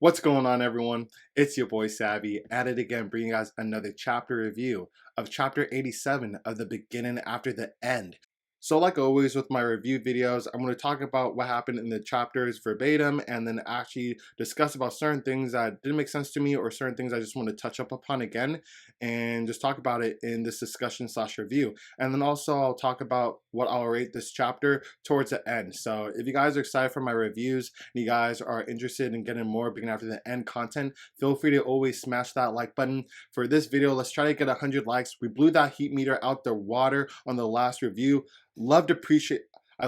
What's going on, everyone? It's your boy Savvy at it again, bringing you guys another chapter review of chapter 87 of The Beginning After the End. So like always with my review videos, I'm going to talk about what happened in the chapters verbatim and then actually discuss about certain things that didn't make sense to me or certain things I just want to touch up upon again and just talk about it in this discussion / review. And then also I'll talk about what I'll rate this chapter towards the end. So if you guys are excited for my reviews and you guys are interested in getting more Beginning After the End content, feel free to always smash that like button. For this video, let's try to get 100 likes. We blew that heat meter out the water on the last review. I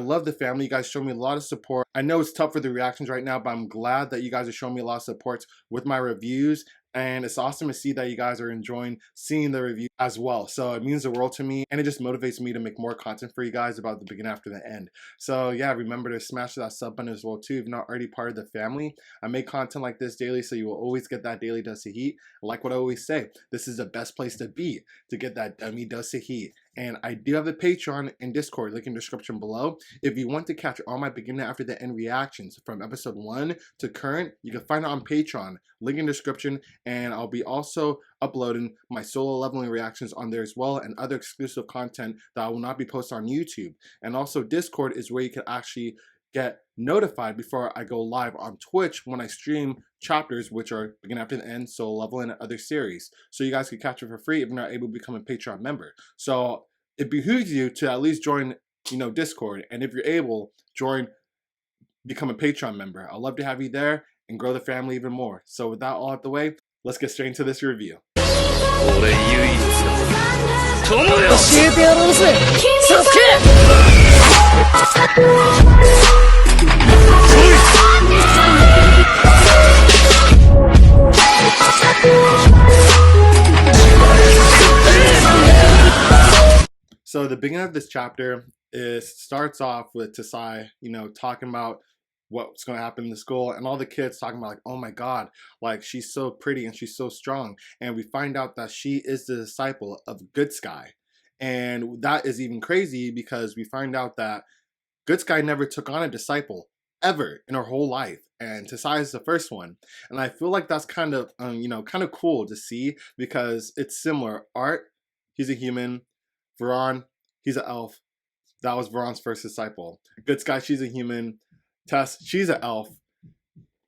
love the family. You guys show me a lot of support. I know it's tough for the reactions right now, but I'm glad that you guys are showing me a lot of support with my reviews. And it's awesome to see that you guys are enjoying seeing the review as well. So it means the world to me, and it just motivates me to make more content for you guys about The Beginning After the End. So yeah, remember to smash that sub button as well too if you're not already part of the family. I make content like this daily, so you will always get that daily dose of heat. Like what I always say, this is the best place to be to get that dummy dose of heat. And I do have a Patreon and Discord, link in the description below. If you want to catch all my Beginning After the End reactions from episode 1 to current, you can find it on Patreon, link in the description. And I'll be also uploading my solo leveling reactions on there as well, and other exclusive content that will not be posted on YouTube. And also Discord is where you can actually get notified before I go live on Twitch when I stream chapters, which are Beginning After the End, solo leveling, and other series. So you guys can catch it for free if you're not able to become a Patreon member. So it behooves you to at least join, Discord, and if you're able, become a Patreon member. I'd love to have you there and grow the family even more. So with that all out the way, let's get straight into this review. So the beginning of this chapter starts off with Tessia, talking about what's going to happen in the school, and all the kids talking about like, oh my god, like she's so pretty and she's so strong. And we find out that she is the disciple of Good Sky. And that is even crazy because we find out that Good Sky never took on a disciple ever in her whole life, and Tessia is the first one. And I feel like that's kind of kind of cool to see because it's similar. Art, he's a human. Veron, he's an elf. That was Veron's first disciple. Good Sky, she's a human. Tess, she's an elf.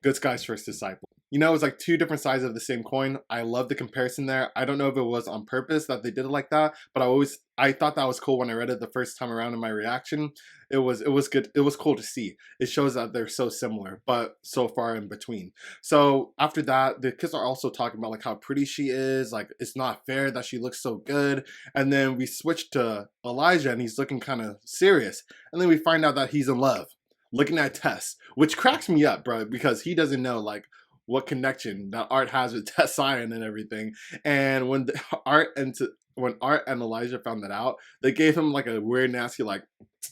Good Sky's first disciple. It's like two different sides of the same coin. I love the comparison there. I don't know if it was on purpose that they did it like that, but I thought that was cool when I read it the first time around in my reaction. It was good. It was cool to see. It shows that they're so similar, but so far in between. So after that, the kids are also talking about like how pretty she is. Like it's not fair that she looks so good. And then we switch to Elijah, and he's looking kind of serious. And then we find out that he's in love, looking at Tess, which cracks me up, bro, because he doesn't know like what connection that Art has with Tessia and everything. And when Art and Elijah found that out, they gave him like a weird, nasty like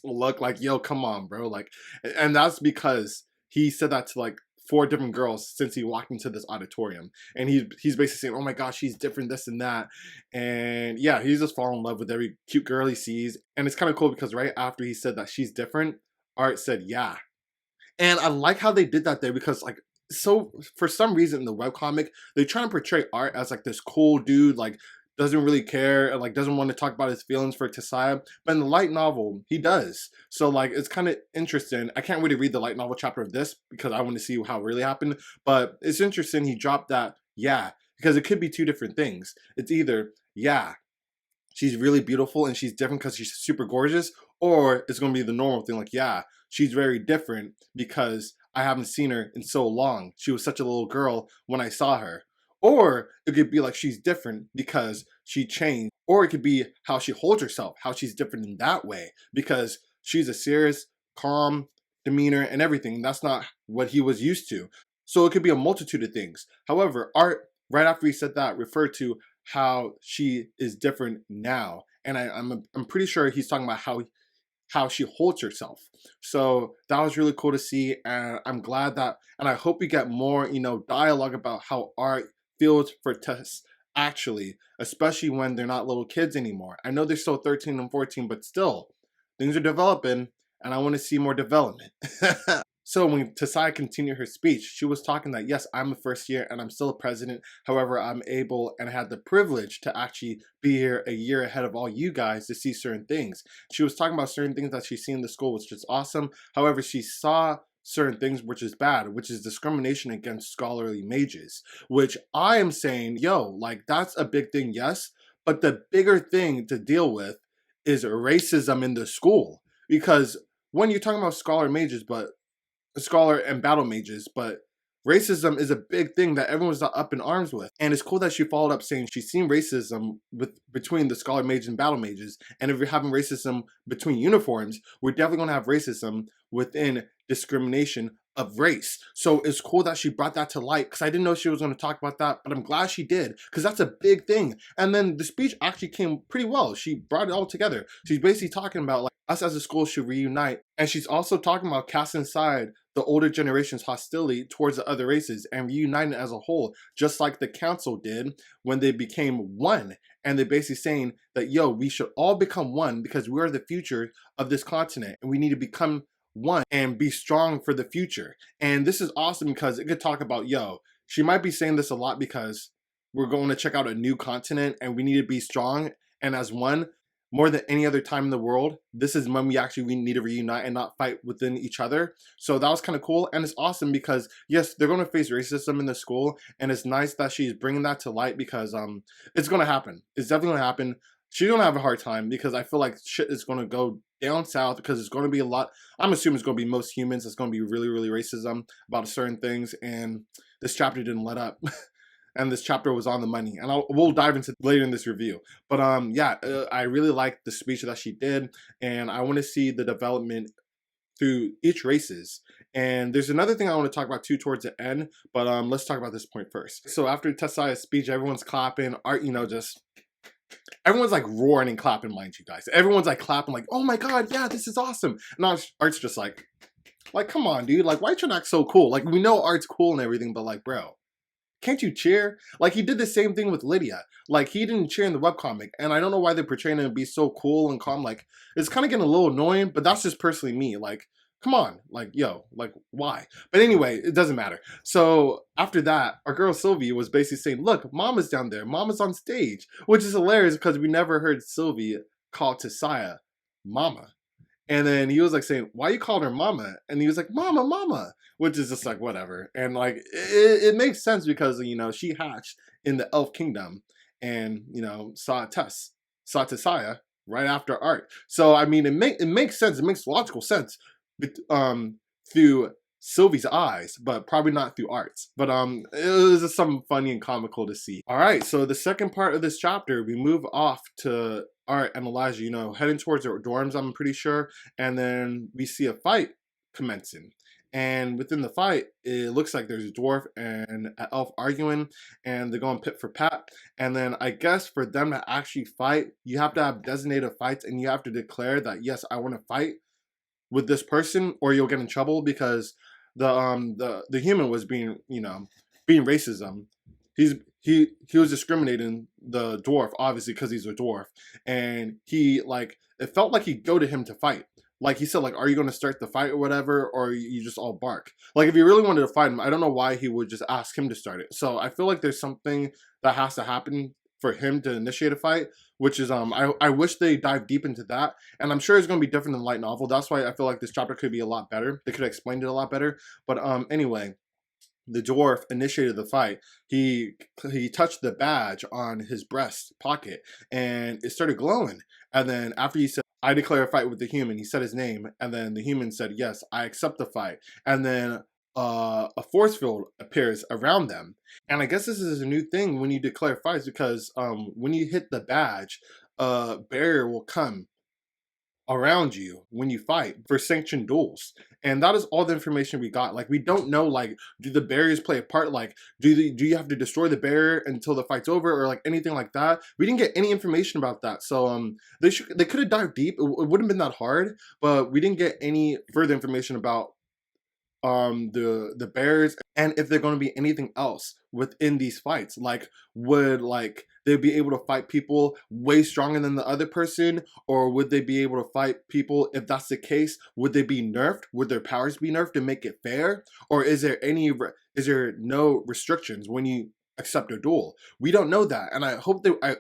look, like, yo, come on, bro. Like, and that's because he said that to like 4 different girls since he walked into this auditorium. And he's basically saying, oh my gosh, she's different, this and that. And yeah, he's just falling in love with every cute girl he sees. And it's kind of cool because right after he said that she's different, Art said, yeah. And I like how they did that there because like, so for some reason in the webcomic, they try to portray Art as like this cool dude, like doesn't really care and like doesn't want to talk about his feelings for Tessia. But in the light novel, he does. So like it's kind of interesting. I can't really read the light novel chapter of this because I want to see how it really happened. But it's interesting he dropped that, yeah, because it could be 2 different things. It's either, yeah, she's really beautiful and she's different because she's super gorgeous, or it's going to be the normal thing like, yeah, she's very different because I haven't seen her in so long. She was such a little girl when I saw her. Or it could be like she's different because she changed. Or it could be how she holds herself, how she's different in that way because she's a serious, calm demeanor and everything. That's not what he was used to. So it could be a multitude of things. However, Art, right after he said that, referred to how she is different now. And I'm pretty sure he's talking about how she holds herself. So that was really cool to see, and I'm glad that, and I hope we get more, dialogue about how Art feels for Tess actually, especially when they're not little kids anymore. I know they're still 13 and 14, but still, things are developing, and I want to see more development. So when Tessia continued her speech, she was talking that, yes, I'm a first year and I'm still a president. However, I'm able and had the privilege to actually be here a year ahead of all you guys to see certain things. She was talking about certain things that she's seen in the school, which is awesome. However, she saw certain things which is bad, which is discrimination against scholarly mages, which I am saying, yo, like that's a big thing, yes. But the bigger thing to deal with is racism in the school. Because when you're talking about scholar mages, but scholar and battle mages, but racism is a big thing that everyone's not up in arms with. And it's cool that she followed up saying she's seen racism between the scholar mages and battle mages. And if you're having racism between uniforms, we're definitely going to have racism within discrimination of race. So it's cool that she brought that to light, because I didn't know she was going to talk about that, but I'm glad she did, because that's a big thing. And then the speech actually came pretty well. She brought it all together. She's basically talking about like us as a school should reunite, and she's also talking about casting aside the older generation's hostility towards the other races and reuniting as a whole, just like the council did when they became one. And they're basically saying that, yo, we should all become one because we're the future of this continent and we need to become one and be strong for the future. And this is awesome because it could talk about, yo, she might be saying this a lot because we're going to check out a new continent and we need to be strong and as one. More than any other time in the world, this is when we need to reunite and not fight within each other. So that was kind of cool, and it's awesome because yes, they're going to face racism in the school, and it's nice that she's bringing that to light because it's going to happen. It's definitely going to happen. She's going to have a hard time because I feel like shit is going to go down south because it's going to be a lot. I'm assuming it's going to be most humans. It's going to be really, really racism about certain things, and this chapter didn't let up. And this chapter was on the money, and we'll dive into later in this review. But yeah, I really liked the speech that she did, and I want to see the development through each races. And there's another thing I want to talk about too towards the end, but let's talk about this point first. So after Tessia's speech, everyone's clapping. Art, just everyone's like roaring and clapping, mind you guys. Everyone's like clapping, like, oh my god, yeah, this is awesome. And Art's just like, come on, dude, like, why you not so cool? Like, we know Art's cool and everything, but like, bro, can't you cheer? Like, he did the same thing with Lydia. Like, he didn't cheer in the webcomic, and I don't know why they're portraying him to be so cool and calm. Like, it's kind of getting a little annoying, but that's just personally me. Like, come on, like, yo, like, why? But anyway, it doesn't matter. So after that, our girl Sylvie was basically saying, look, Mama's down there. Mama's on stage, which is hilarious because we never heard Sylvie call Tessia Mama. And then he was like saying, why you called her Mama? And he was like, Mama, Mama, which is just like, whatever. And like, it makes sense because, she hatched in the Elf Kingdom and, saw Tessia right after Art. So, I mean, it makes sense. It makes logical sense through Sylvie's eyes, but probably not through Art's. But it was just something funny and comical to see. All right, so the second part of this chapter, we move off to Art and Elijah, heading towards their dorms, I'm pretty sure. And then we see a fight commencing. And within the fight, it looks like there's a dwarf and an elf arguing, and they're going pit for pat. And then I guess for them to actually fight, you have to have designated fights, and you have to declare that, yes, I want to fight with this person, or you'll get in trouble because the human was being racism. He was discriminating the dwarf, obviously, because he's a dwarf, and it felt like he'd go to him to fight. Like, he said, like, are you going to start the fight or whatever, or you just all bark? Like, if he really wanted to fight him, I don't know why he would just ask him to start it. So I feel like there's something that has to happen for him to initiate a fight, which is, I wish they dive deep into that, and I'm sure it's going to be different than the light novel. That's why I feel like this chapter could be a lot better. They could have explained it a lot better. But anyway, the dwarf initiated the fight. He touched the badge on his breast pocket, and it started glowing. And then after he said, I declare a fight with the human, he said his name, and then the human said, yes, I accept the fight. And then a force field appears around them. And I guess this is a new thing when you declare fights, because when you hit the badge, a barrier will come around you when you fight for sanctioned duels. And that is all the information we got. Like, we don't know, like, do the barriers play a part? Like, do you have to destroy the barrier until the fight's over, or like anything like that? We didn't get any information about that. So they could have dived deep. It wouldn't have been that hard, but we didn't get any further information about the bears, and if they're going to be anything else within these fights. Like, would like they be able to fight people way stronger than the other person, or would they be able to fight people? If that's the case, would they be nerfed? Would their powers be nerfed to make it fair, or is there no restrictions when you accept a duel? We don't know that, and I hope that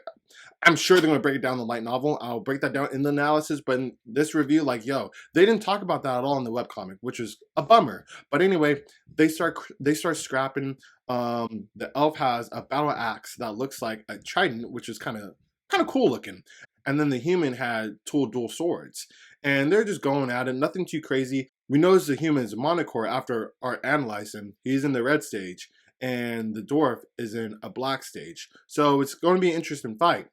I'm sure they're going to break it down in the light novel. I'll break that down in the analysis, but in this review, like, yo, they didn't talk about that at all in the webcomic, which is a bummer. But anyway, they start scrapping. The elf has a battle axe that looks like a trident, which is kind of cool looking. And then the human had two dual swords, and they're just going at it. Nothing too crazy. We notice the human's monocore after our analyzing. He's in the red stage, and the dwarf is in a black stage. So it's going to be an interesting fight.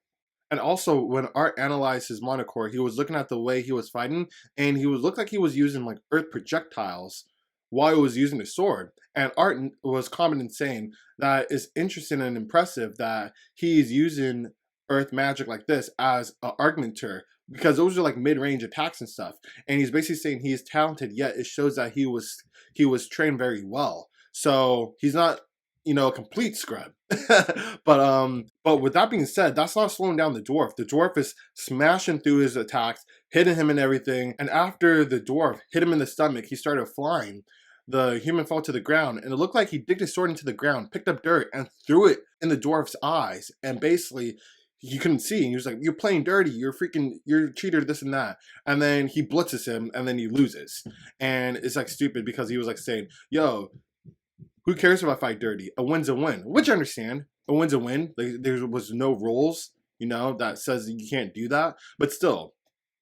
And also, when Art analyzed his monocore, he was looking at the way he was fighting, and he looked like he was using like earth projectiles while he was using his sword. And Art was commenting saying that it's interesting and impressive that he's using earth magic like this as an augmenter, because those are like mid-range attacks and stuff. And he's basically saying he is talented, yet it shows that he was trained very well. So he's not, a complete scrub. But with that being said, that's not slowing down the dwarf. The dwarf is smashing through his attacks, hitting him and everything. And after the dwarf hit him in the stomach, he started flying. The human fell to the ground, and it looked like he digged his sword into the ground, picked up dirt, and threw it in the dwarf's eyes. And basically, he couldn't see. And he was like, "You're playing dirty. You're a cheater, this and that." And then he blitzes him, and then he loses. And it's like stupid because he was like saying, "Yo, who cares if I fight dirty? A win's a win," which I understand. A win's a win. Like, there was no rules, that says you can't do that. But still,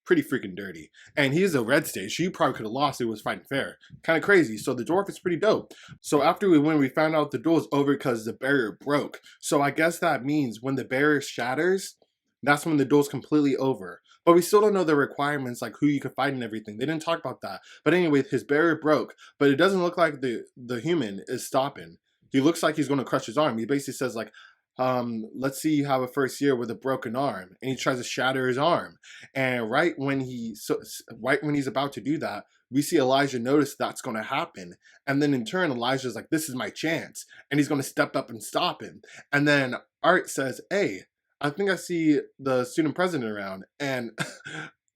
pretty freaking dirty. And he's a red stage. So you probably could have lost. It was fighting fair. Kind of crazy. So the dwarf is pretty dope. So after we win, we found out the duel is over because the barrier broke. So I guess that means when the barrier shatters, that's when the duel's completely over. But we still don't know the requirements, like who you could fight and everything. They didn't talk about that. But anyway, his barrier broke, but it doesn't look like the human is stopping. He looks like he's going to crush his arm. He basically says like, let's see you have a first year with a broken arm. And he tries to shatter his arm. And right when he's about to do that, we see Elijah notice that's going to happen. And then in turn, Elijah's like, this is my chance. And he's going to step up and stop him. And then Art says, hey, I think I see the student president around. And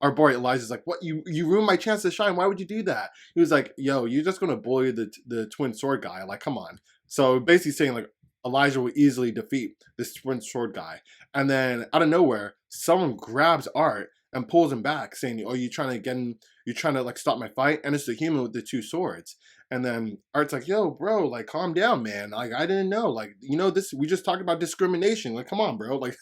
our boy Elijah's like, what? You ruined my chance to shine. Why would you do that? He was like, yo, you're just going to bully the twin sword guy. Like, come on. So basically saying like, Elijah will easily defeat this twin sword guy. And then out of nowhere, someone grabs Art and pulls him back saying, oh, you're trying to like stop my fight? And it's the human with the two swords. And then Art's like, yo, bro, like, calm down, man. Like, I didn't know. Like, this, we just talked about discrimination. Like, come on, bro. Like,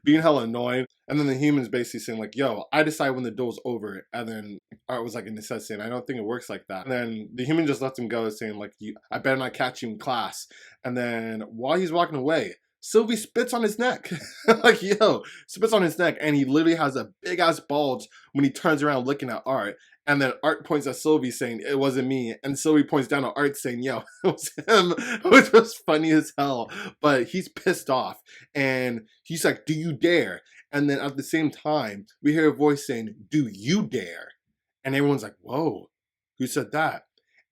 being hella annoying. And then the human's basically saying, like, yo, I decide when the duel's over. And then Art was like, in the sense saying, I don't think it works like that. And then the human just lets him go, saying, like, I better not catch you in class. And then while he's walking away, Sylvie spits on his neck. Like, yo, spits on his neck. And he literally has a big ass bulge when he turns around looking at Art. And then Art points at Sylvie saying, it wasn't me. And Sylvie points down at Art saying, yo, it was him, which was funny as hell. But he's pissed off. And he's like, do you dare? And then at the same time, we hear a voice saying, do you dare? And everyone's like, whoa, who said that?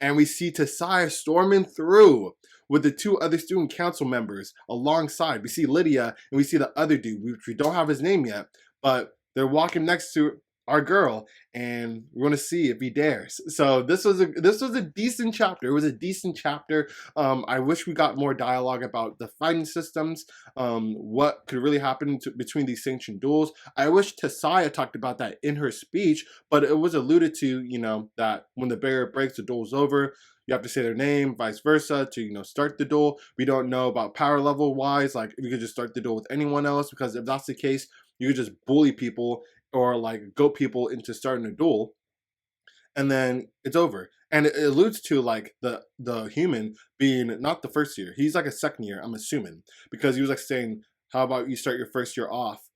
And we see Tessia storming through with the two other student council members alongside. We see Lydia and we see the other dude, which we don't have his name yet, but they're walking next to our girl, and we're gonna see if he dares. So this was a decent chapter. It was a decent chapter. I wish we got more dialogue about the fighting systems, what could really happen between these sanctioned duels. I wish Tessia talked about that in her speech, but it was alluded to, that when the barrier breaks, the duel's over. You have to say their name, vice versa, to start the duel. We don't know about power level wise, like if you could just start the duel with anyone else, because if that's the case, you could just bully people or like goat people into starting a duel, and then it's over. And it alludes to like the human being not the first year. He's like a second year, I'm assuming, because he was like saying, how about you start your first year off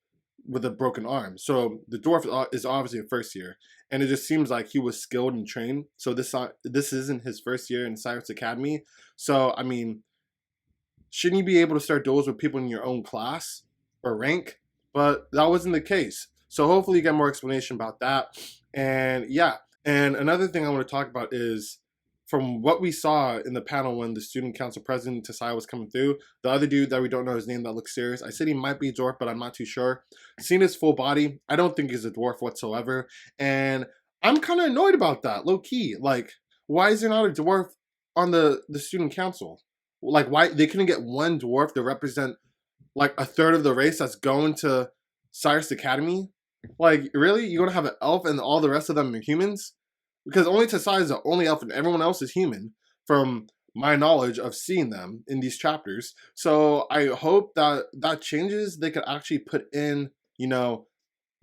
with a broken arm? So the dwarf is obviously a first year, and it just seems like he was skilled and trained. So this isn't his first year in Cyrus Academy. So I mean, shouldn't you be able to start duels with people in your own class or rank? But that wasn't the case. So hopefully you get more explanation about that. And yeah, and another thing I want to talk about is from what we saw in the panel when the student council president Tessia was coming through, the other dude that we don't know his name that looks serious, I said he might be a dwarf, but I'm not too sure. Seeing his full body, I don't think he's a dwarf whatsoever. And I'm kind of annoyed about that, low key. Like, why is there not a dwarf on the student council? Like, why they couldn't get one dwarf to represent like a third of the race that's going to Cyrus Academy? Like, really? You're gonna have an elf and all the rest of them are humans? Because only Tessia is the only elf and everyone else is human, from my knowledge of seeing them in these chapters. So I hope that that changes. They could actually put in, you know,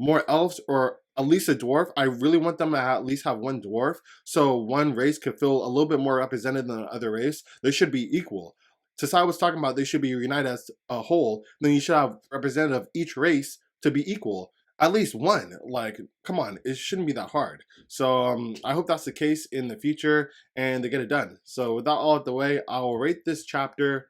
more elves or at least a dwarf. I really want them to at least have one dwarf, so one race could feel a little bit more represented than the other race. They should be equal. Tessia was talking about they should be united as a whole. Then you should have representative of each race to be equal. At least one. Like, come on, it shouldn't be that hard. So I hope that's the case in the future and they get it done. So with that all out the way, I'll rate this chapter.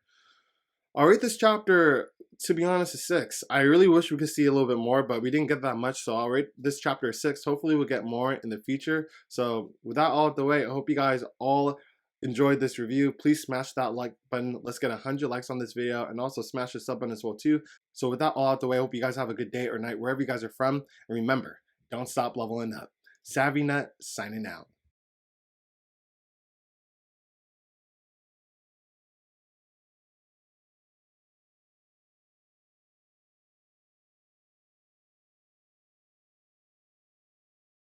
To be honest, a 6. I really wish we could see a little bit more, but we didn't get that much, so I'll rate this chapter a 6. Hopefully we'll get more in the future. So with that all out the way, I hope you guys all enjoyed this review. Please smash that like button. Let's get 100 likes on this video, and also smash the sub button as well too. So with that all out the way, I hope you guys have a good day or night wherever you guys are from. And remember, don't stop leveling up. SavvyNut signing out.